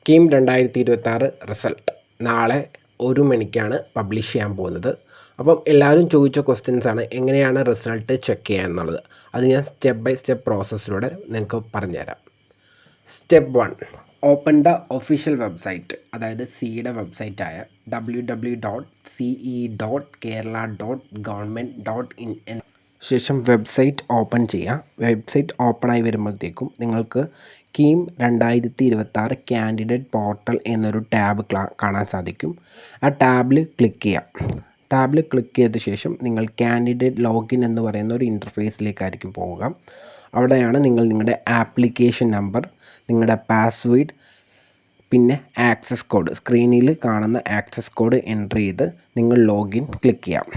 KEAM 2026 result നാളെ 1 മണിക്കാണ് publish ചെയ്യാൻ പോകുന്നത്. അപ്പം എല്ലാവരും ചോദിച്ച ക്വസ്റ്റ്യൻസാണ് എങ്ങനെയാണ് റിസൾട്ട് ചെക്ക് ചെയ്യുക എന്നുള്ളത്. അത് ഞാൻ സ്റ്റെപ്പ് ബൈ സ്റ്റെപ്പ് പ്രോസസ്സിലൂടെ നിങ്ങൾക്ക് പറഞ്ഞുതരാം. Step 1, open the official website, അതായത് സിയുടെ വെബ്സൈറ്റായ www.ce.kerala.government.in ശേഷം വെബ്സൈറ്റ് ഓപ്പൺ ചെയ്യുക. വെബ്സൈറ്റ് ഓപ്പണായി വരുമ്പോഴത്തേക്കും നിങ്ങൾക്ക് കീം 2026 കാൻഡിഡേറ്റ് പോർട്ടൽ എന്നൊരു ടാബ് കാണാൻ സാധിക്കും. ആ ടാബിൽ ക്ലിക്ക് ചെയ്യാം. ടാബിൽ ക്ലിക്ക് ചെയ്ത ശേഷം നിങ്ങൾ കാൻഡിഡേറ്റ് ലോഗിൻ എന്ന് പറയുന്ന ഒരു ഇൻ്റർഫേസിലേക്കായിരിക്കും പോവുക. അവിടെയാണ് നിങ്ങൾ നിങ്ങളുടെ ആപ്ലിക്കേഷൻ നമ്പർ, നിങ്ങളുടെ പാസ്വേഡ്, പിന്നെ ആക്സസ് കോഡ്, സ്ക്രീനിൽ കാണുന്ന ആക്സസ് കോഡ് എൻ്റർ ചെയ്ത് നിങ്ങൾ ലോഗിൻ ക്ലിക്ക് ചെയ്യാം.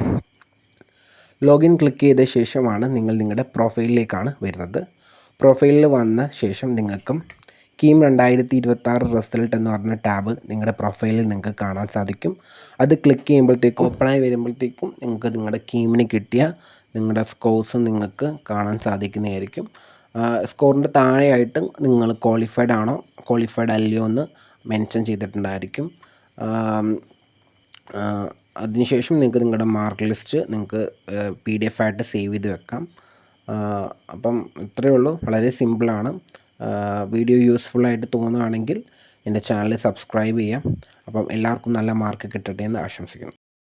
ലോഗിൻ ക്ലിക്ക് ചെയ്ത ശേഷമാണ് നിങ്ങൾ നിങ്ങളുടെ പ്രൊഫൈലിലേക്കാണ് വരുന്നത്. പ്രൊഫൈലിൽ വന്ന ശേഷം നിങ്ങൾക്കും കീം 2026 റിസൾട്ട് എന്ന് പറഞ്ഞ ടാബ് നിങ്ങളുടെ പ്രൊഫൈലിൽ നിങ്ങൾക്ക് കാണാൻ സാധിക്കും. അത് ക്ലിക്ക് ചെയ്യുമ്പോഴത്തേക്കും ഓപ്പണായി വരുമ്പോഴത്തേക്കും നിങ്ങൾക്ക് നിങ്ങളുടെ കീമിന് കിട്ടിയ നിങ്ങളുടെ സ്കോർസ് നിങ്ങൾക്ക് കാണാൻ സാധിക്കുന്നതായിരിക്കും. സ്കോറിൻ്റെ താഴെയായിട്ട് നിങ്ങൾ ക്വാളിഫൈഡ് ആണോ ക്വാളിഫൈഡ് അല്ലയോ എന്ന് മെൻഷൻ ചെയ്തിട്ടുണ്ടായിരിക്കും. അതിനുശേഷം നിങ്ങൾക്ക് നിങ്ങളുടെ മാർക്ക് ലിസ്റ്റ് നിങ്ങൾക്ക് PDF ആയിട്ട് സേവ് ചെയ്ത് വെക്കാം. അപ്പം ഇത്രയേ ഉള്ളൂ, വളരെ സിമ്പിളാണ്. വീഡിയോ യൂസ്ഫുള്ളായിട്ട് തോന്നുകയാണെങ്കിൽ എൻ്റെ ചാനൽ സബ്സ്ക്രൈബ് ചെയ്യാം. അപ്പം എല്ലാവർക്കും നല്ല മാർക്ക് കിട്ടട്ടെ എന്ന് ആശംസിക്കുന്നു.